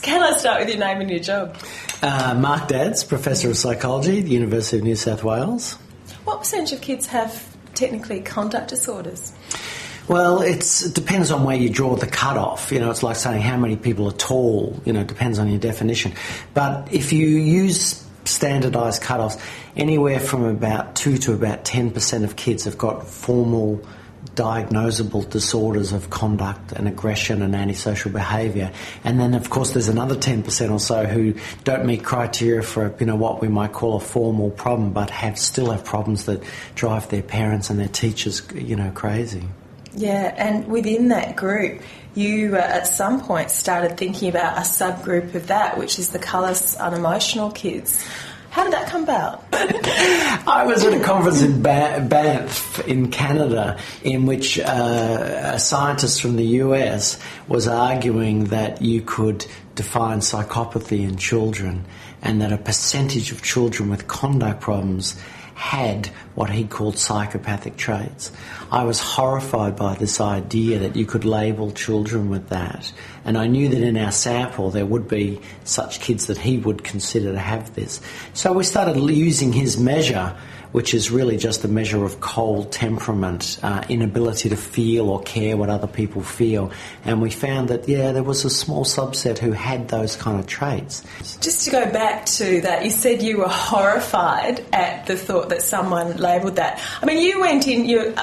Can I start with your name and your job? Mark Dadds, Professor of Psychology at the University of New South Wales. What percentage of kids have technically conduct disorders? Well, it depends on where you draw the cut-off. It's like saying how many people are tall. It depends on your definition. But if you use standardised cut-offs, anywhere from about 2 to about 10% of kids have got formal diagnosable disorders of conduct and aggression and antisocial behaviour. And then, of course, there's another 10% or so who don't meet criteria for, what we might call a formal problem, but still have problems that drive their parents and their teachers, crazy. Yeah, and within that group, you at some point started thinking about a subgroup of that, which is the Callous Unemotional kids. How did that come about? I was at a conference in Banff in Canada in which a scientist from the US was arguing that you could define psychopathy in children and that a percentage of children with conduct problems had what he called psychopathic traits. I was horrified by this idea that you could label children with that. And I knew that in our sample there would be such kids that he would consider to have this. So we started using his measure, which is really just a measure of cold temperament, inability to feel or care what other people feel. And we found that, there was a small subset who had those kind of traits. Just to go back to that, you said you were horrified at the thought that someone labelled that. I mean, you went in,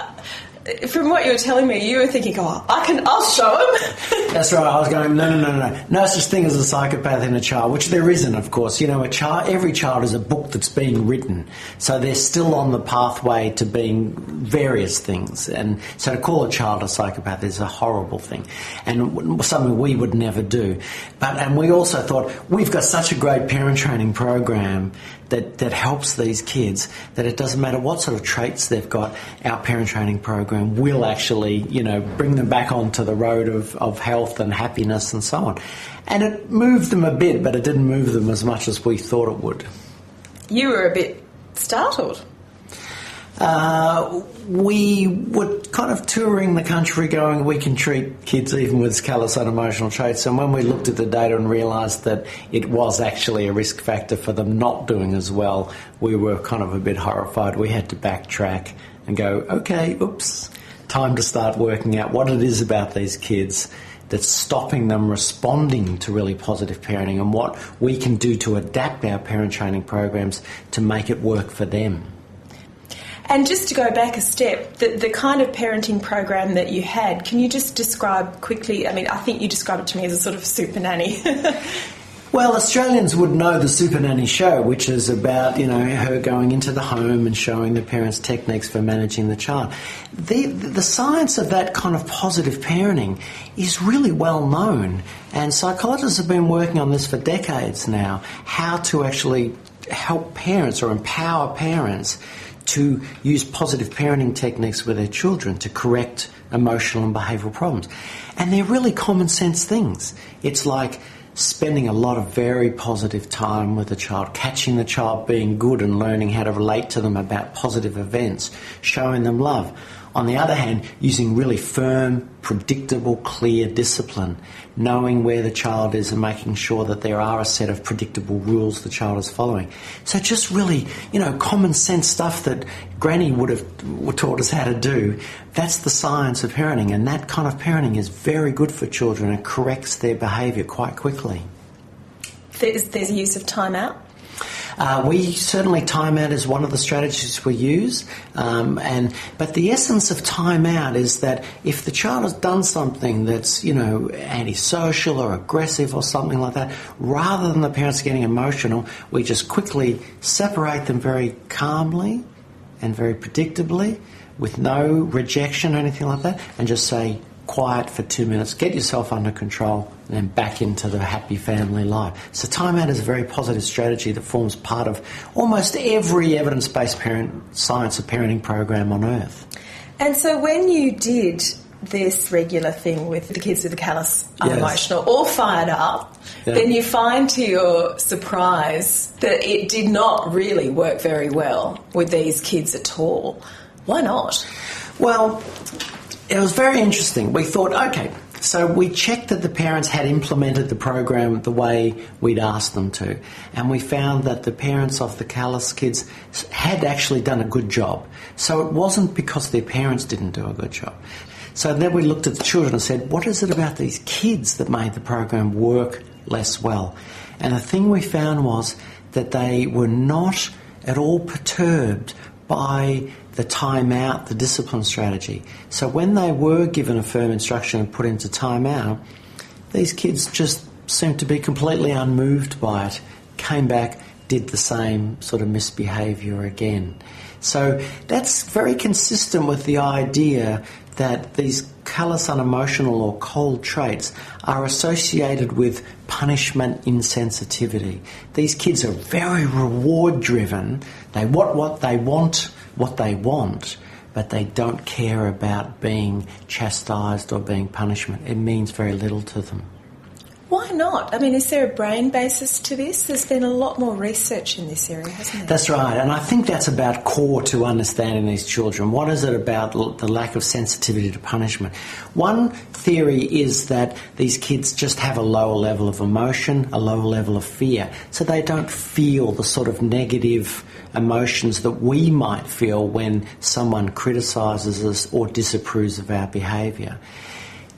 from what you were telling me, you were thinking, I'll show him. That's right. I was going, no. No such thing as a psychopath in a child, which there isn't, of course. Every child is a book that's being written. So they're still on the pathway to being various things. And so to call a child a psychopath is a horrible thing and something we would never do. And we also thought, we've got such a great parent training program that helps these kids that it doesn't matter what sort of traits they've got, our parent training program will actually, bring them back onto the road of health and happiness and so on. And it moved them a bit, but it didn't move them as much as we thought it would. You were a bit startled. We were kind of touring the country going, we can treat kids even with callous unemotional traits. And when we looked at the data and realised that it was actually a risk factor for them not doing as well, we were kind of a bit horrified. We had to backtrack and go, okay, oops, time to start working out what it is about these kids that's stopping them responding to really positive parenting and what we can do to adapt our parent training programs to make it work for them. And just to go back a step, the kind of parenting program that you had, can you just describe quickly, I think you described it to me as a sort of super nanny. Well, Australians would know the Super Nanny show, which is about, her going into the home and showing the parents techniques for managing the child. The science of that kind of positive parenting is really well known, and psychologists have been working on this for decades now, how to actually help parents or empower parents to use positive parenting techniques with their children to correct emotional and behavioural problems. And they're really common sense things. It's like spending a lot of very positive time with the child, catching the child being good and learning how to relate to them about positive events, showing them love. On the other hand, using really firm, predictable, clear discipline, knowing where the child is and making sure that there are a set of predictable rules the child is following. So just really, common sense stuff that Granny would have taught us how to do. That's the science of parenting, and that kind of parenting is very good for children and corrects their behaviour quite quickly. There's a use of timeout? We certainly, timeout is one of the strategies we use, but the essence of timeout is that if the child has done something that's, antisocial or aggressive or something like that, rather than the parents getting emotional, we just quickly separate them very calmly and very predictably with no rejection or anything like that, and just say, quiet for 2 minutes, get yourself under control, and then back into the happy family life. So timeout is a very positive strategy that forms part of almost every evidence-based science of parenting program on earth. And so when you did this regular thing with the kids with the callous unemotional, all fired up, then you find to your surprise that it did not really work very well with these kids at all. Why not? Well, it was very interesting. We thought, okay, So we checked that the parents had implemented the program the way we'd asked them to, and we found that the parents of the callous kids had actually done a good job. So it wasn't because their parents didn't do a good job. So then we looked at the children and said, what is it about these kids that made the program work less well? And the thing we found was that they were not at all perturbed by the timeout, the discipline strategy. So when they were given a firm instruction and put into timeout, these kids just seemed to be completely unmoved by it, came back, did the same sort of misbehaviour again. So that's very consistent with the idea that these callous unemotional or cold traits are associated with punishment insensitivity. These kids are very reward driven. They want what they want, but they don't care about being chastised or being punishment. It means very little to them. Why not? I mean, is there a brain basis to this? There's been a lot more research in this area, hasn't there? That's right, and I think that's about core to understanding these children. What is it about the lack of sensitivity to punishment? One theory is that these kids just have a lower level of emotion, a lower level of fear, so they don't feel the sort of negative emotions that we might feel when someone criticises us or disapproves of our behaviour.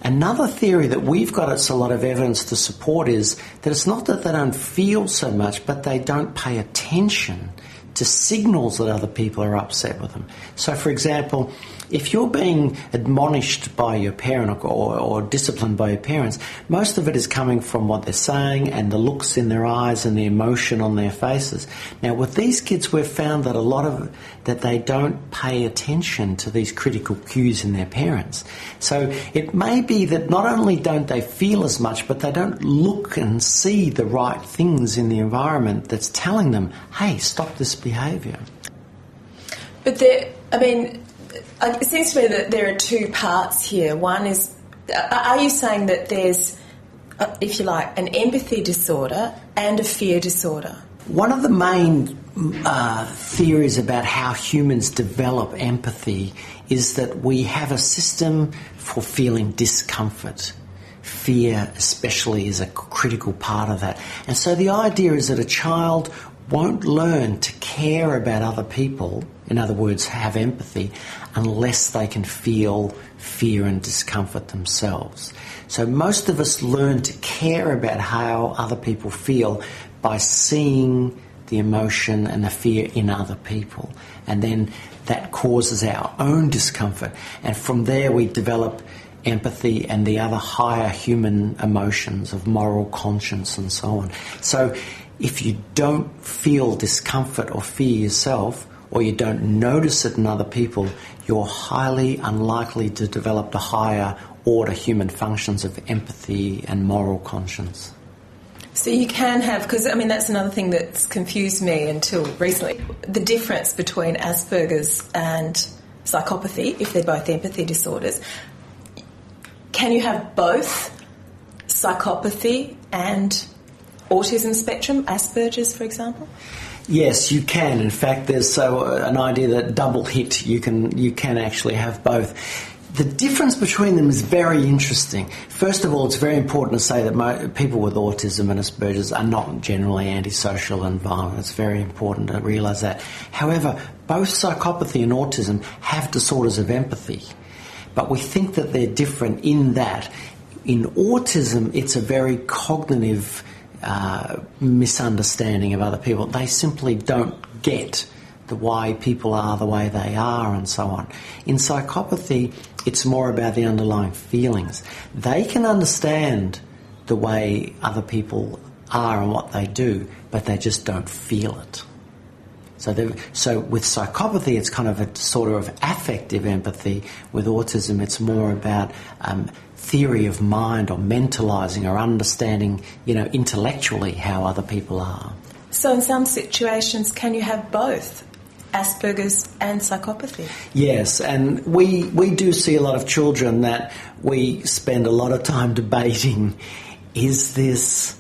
Another theory that we've got a lot of evidence to support is that it's not that they don't feel so much, but they don't pay attention to signals that other people are upset with them. So, for example, if you're being admonished by your parent or disciplined by your parents, most of it is coming from what they're saying and the looks in their eyes and the emotion on their faces. Now, with these kids, we've found that a lot of that they don't pay attention to these critical cues in their parents. So it may be that not only don't they feel as much, but they don't look and see the right things in the environment that's telling them, hey, stop this behaviour. But it seems to me that there are two parts here. One is, are you saying that there's, if you like, an empathy disorder and a fear disorder? One of the main theories about how humans develop empathy is that we have a system for feeling discomfort. Fear especially is a critical part of that. And so the idea is that a child won't learn to care about other people, in other words, have empathy, unless they can feel fear and discomfort themselves. So most of us learn to care about how other people feel by seeing the emotion and the fear in other people. And then that causes our own discomfort. And from there we develop empathy and the other higher human emotions of moral conscience and so on. So if you don't feel discomfort or fear yourself, or you don't notice it in other people, you're highly unlikely to develop the higher order human functions of empathy and moral conscience. So you can have, because that's another thing that's confused me until recently, the difference between Asperger's and psychopathy, if they're both empathy disorders. Can you have both psychopathy and autism spectrum, Asperger's, for example? Yes, you can. In fact, there's an idea that double hit, you can actually have both. The difference between them is very interesting. First of all, it's very important to say that people with autism and Asperger's are not generally antisocial and violent. It's very important to realise that. However, both psychopathy and autism have disorders of empathy, but we think that they're different in that in autism it's a very cognitive misunderstanding of other people. They simply don't get the why people are the way they are and so on. In psychopathy, it's more about the underlying feelings. They can understand the way other people are and what they do, but they just don't feel it. So with psychopathy, it's kind of a sort of affective empathy. With autism, it's more about theory of mind or mentalising or understanding, intellectually how other people are. So in some situations, can you have both Asperger's and psychopathy? Yes, and we do see a lot of children that we spend a lot of time debating, is this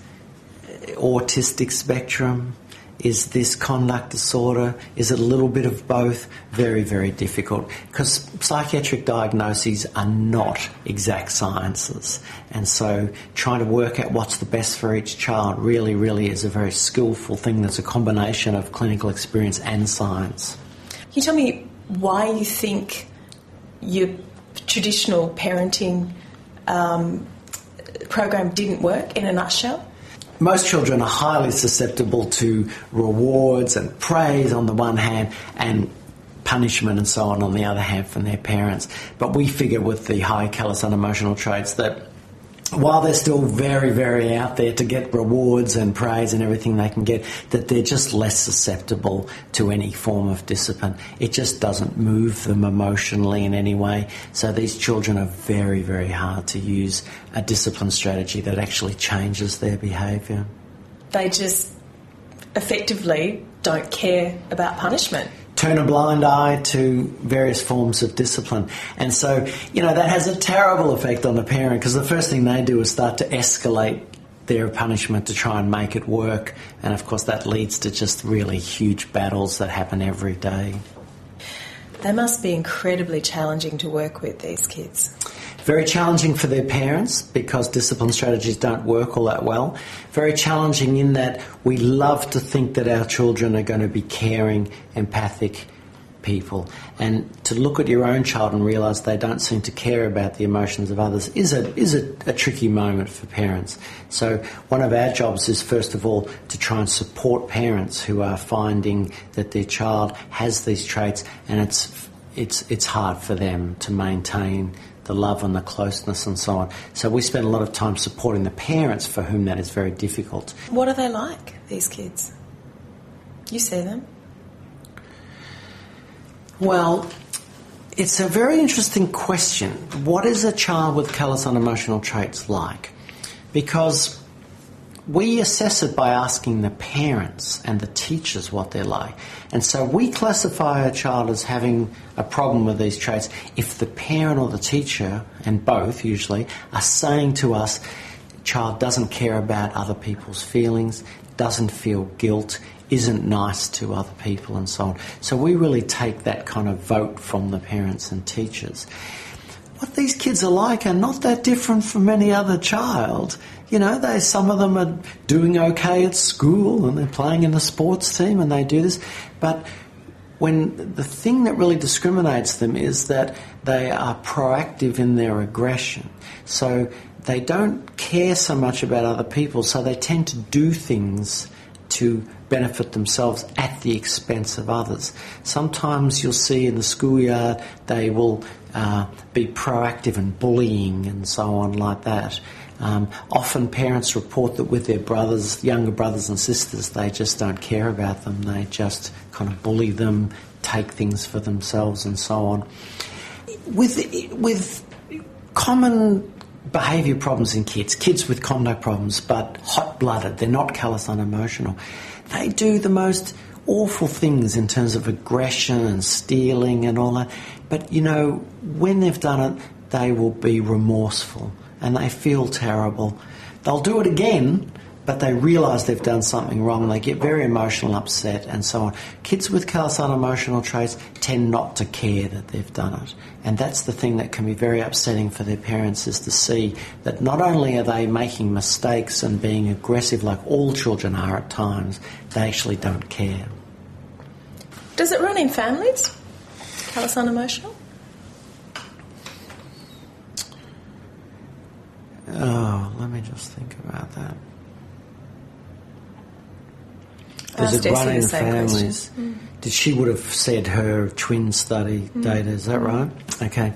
autistic spectrum? Is this conduct disorder? Is it a little bit of both? Very, very difficult, because psychiatric diagnoses are not exact sciences. And so trying to work out what's the best for each child really, really is a very skillful thing that's a combination of clinical experience and science. Can you tell me why you think your traditional parenting program didn't work in a nutshell? Most children are highly susceptible to rewards and praise on the one hand and punishment and so on the other hand from their parents. But we figure with the high callous unemotional traits that while they're still very, very out there to get rewards and praise and everything they can get, that they're just less susceptible to any form of discipline. It just doesn't move them emotionally in any way. So these children are very, very hard to use a discipline strategy that actually changes their behaviour. They just effectively don't care about punishment. Turn a blind eye to various forms of discipline. And so, that has a terrible effect on the parent, because the first thing they do is start to escalate their punishment to try and make it work. And of course that leads to just really huge battles that happen every day. They must be incredibly challenging to work with, these kids. Very challenging for their parents because discipline strategies don't work all that well. Very challenging in that we love to think that our children are going to be caring, empathic people. And to look at your own child and realise they don't seem to care about the emotions of others is a tricky moment for parents. So one of our jobs is, first of all, to try and support parents who are finding that their child has these traits, and it's hard for them to maintain the love and the closeness and so on. So we spend a lot of time supporting the parents for whom that is very difficult. What are they like, these kids? You see them? Well, it's a very interesting question. What is a child with callous unemotional traits like? Because we assess it by asking the parents and the teachers what they're like. And so we classify a child as having a problem with these traits if the parent or the teacher, and both usually, are saying to us, child doesn't care about other people's feelings, doesn't feel guilt, isn't nice to other people and so on. So we really take that kind of vote from the parents and teachers. What these kids are like are not that different from any other child. Some of them are doing okay at school and they're playing in the sports team and they do this. But when the thing that really discriminates them is that they are proactive in their aggression. So they don't care so much about other people, so they tend to do things to benefit themselves at the expense of others. Sometimes you'll see in the schoolyard they will be proactive in bullying and so on like that. Often parents report that with their younger brothers and sisters, they just don't care about them. They just kind of bully them, take things for themselves and so on. With common behaviour problems in kids with conduct problems, but hot-blooded, they're not callous unemotional, they do the most awful things in terms of aggression and stealing and all that. But, when they've done it, they will be remorseful and they feel terrible. They'll do it again, but they realise they've done something wrong and they get very emotional, upset and so on. Kids with callous unemotional traits tend not to care that they've done it. And that's the thing that can be very upsetting for their parents, is to see that not only are they making mistakes and being aggressive like all children are at times, they actually don't care. Does it run in families, callous unemotional? Oh, let me just think about that. Does it run in families? She would have said her twin study data, is that right? Okay.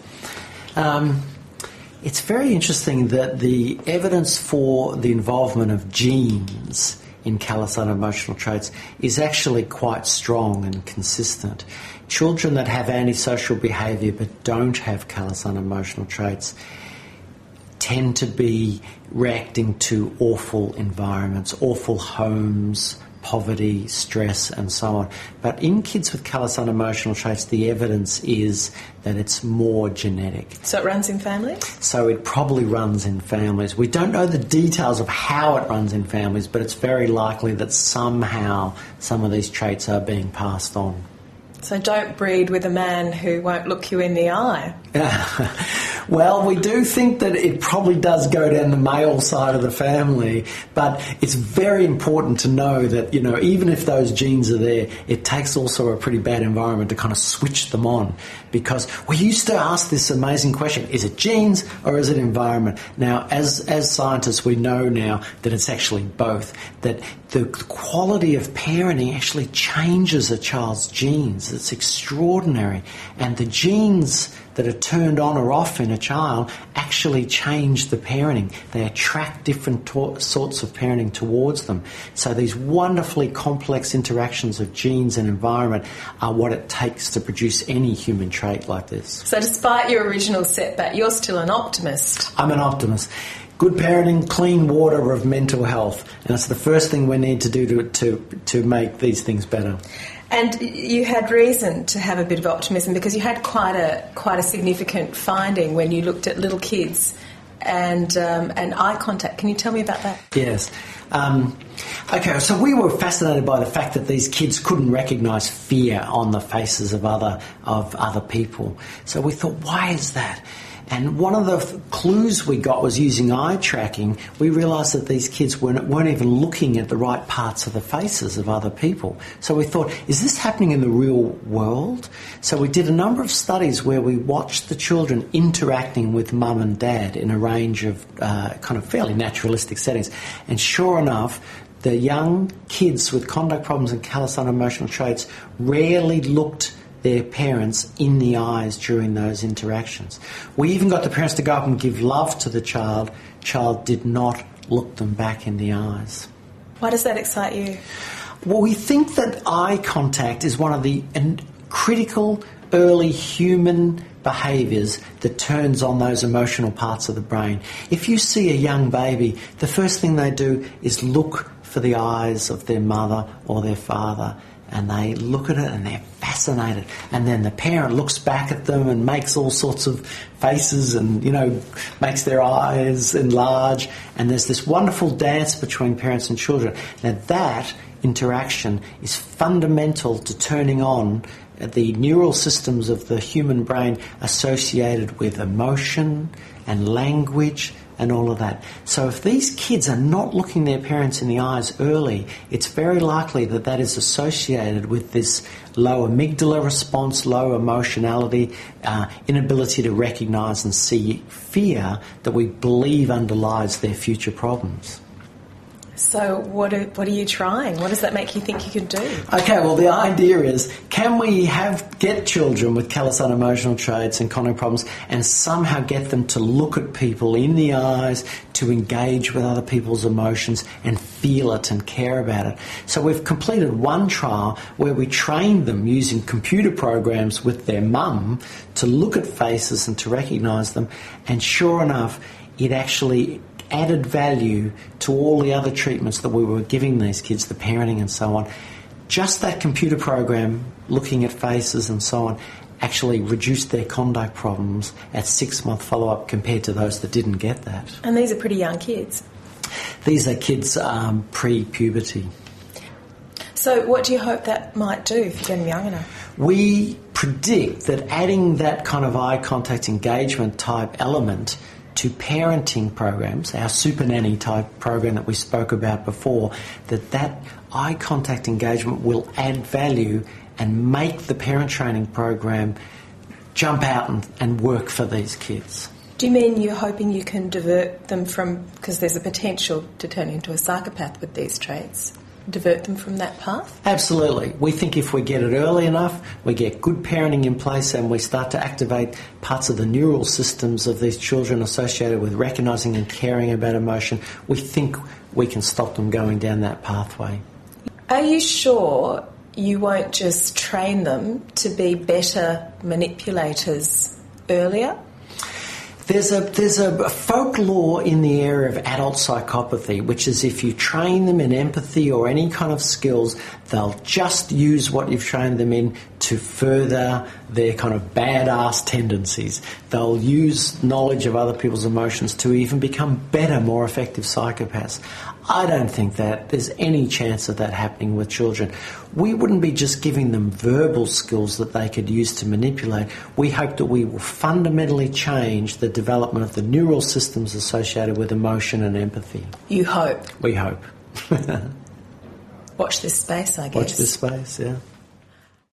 It's very interesting that the evidence for the involvement of genes in callous unemotional traits is actually quite strong and consistent. Children that have antisocial behaviour but don't have callous unemotional traits tend to be reacting to awful environments, awful homes, poverty, stress, and so on. But in kids with callous unemotional traits, the evidence is that it's more genetic. So it runs in families? So it probably runs in families. We don't know the details of how it runs in families, but it's very likely that somehow some of these traits are being passed on. So don't breed with a man who won't look you in the eye. Well, we do think that it probably does go down the male side of the family, but it's very important to know that, even if those genes are there, it takes also a pretty bad environment to kind of switch them on. Because we used to ask this amazing question, is it genes or is it environment? Now, as scientists, we know now that it's actually both, that the quality of parenting actually changes a child's genes. It's extraordinary. And the genes that are turned on or off in a child actually change the parenting. They attract different sorts of parenting towards them. So these wonderfully complex interactions of genes and environment are what it takes to produce any human trait like this. So despite your original setback, you're still an optimist. I'm an optimist. Good parenting, clean water of mental health. And it's the first thing we need to do to make these things better. And you had reason to have a bit of optimism because you had quite a significant finding when you looked at little kids and eye contact. Can you tell me about that? Yes. Okay, so we were fascinated by the fact that these kids couldn't recognise fear on the faces of other people. So we thought, why is that? And one of the clues we got was using eye tracking. We realised that these kids weren't even looking at the right parts of the faces of other people. So we thought, is this happening in the real world? So we did a number of studies where we watched the children interacting with mum and dad in a range of kind of fairly naturalistic settings. And sure enough, the young kids with conduct problems and callous unemotional traits rarely looked their parents in the eyes during those interactions. We even got the parents to go up and give love to the child. Child did not look them back in the eyes. Why does that excite you? Well, we think that eye contact is one of the critical early human behaviours that turns on those emotional parts of the brain. If you see a young baby, the first thing they do is look for the eyes of their mother or their father, and they look at it and they're fascinated. And then the parent looks back at them and makes all sorts of faces and, makes their eyes enlarge. And there's this wonderful dance between parents and children. Now that interaction is fundamental to turning on the neural systems of the human brain associated with emotion and language and all of that. So if these kids are not looking their parents in the eyes early, it's very likely that that is associated with this low amygdala response, low emotionality, inability to recognise and see fear that we believe underlies their future problems. So what are you trying? What does that make you think you could do? Okay, well, the idea is, can we get children with callous unemotional traits and conduct problems and somehow get them to look at people in the eyes, to engage with other people's emotions and feel it and care about it? So we've completed one trial where we trained them using computer programs with their mum to look at faces and to recognise them, and sure enough, it actually added value to all the other treatments that we were giving these kids, the parenting and so on. Just that computer program, looking at faces and so on, actually reduced their conduct problems at 6-month follow-up compared to those that didn't get that. And these are pretty young kids. These are kids pre-puberty. So what do you hope that might do if you get them young enough? We predict that adding that kind of eye contact engagement type element to parenting programs, our super nanny type program that we spoke about before, that eye contact engagement will add value and make the parent training program jump out and work for these kids. Do you mean you're hoping you can divert them from, because there's a potential to turn into a psychopath with these traits, divert them from that path? Absolutely. We think if we get it early enough, we get good parenting in place and we start to activate parts of the neural systems of these children associated with recognising and caring about emotion, we think we can stop them going down that pathway. Are you sure you won't just train them to be better manipulators earlier? There's a folklore in the area of adult psychopathy, which is if you train them in empathy or any kind of skills, they'll just use what you've trained them in to further their kind of badass tendencies. They'll use knowledge of other people's emotions to even become better, more effective psychopaths. I don't think that there's any chance of that happening with children. We wouldn't be just giving them verbal skills that they could use to manipulate. We hope that we will fundamentally change the development of the neural systems associated with emotion and empathy. You hope. We hope. Watch this space, I guess. Watch this space, yeah.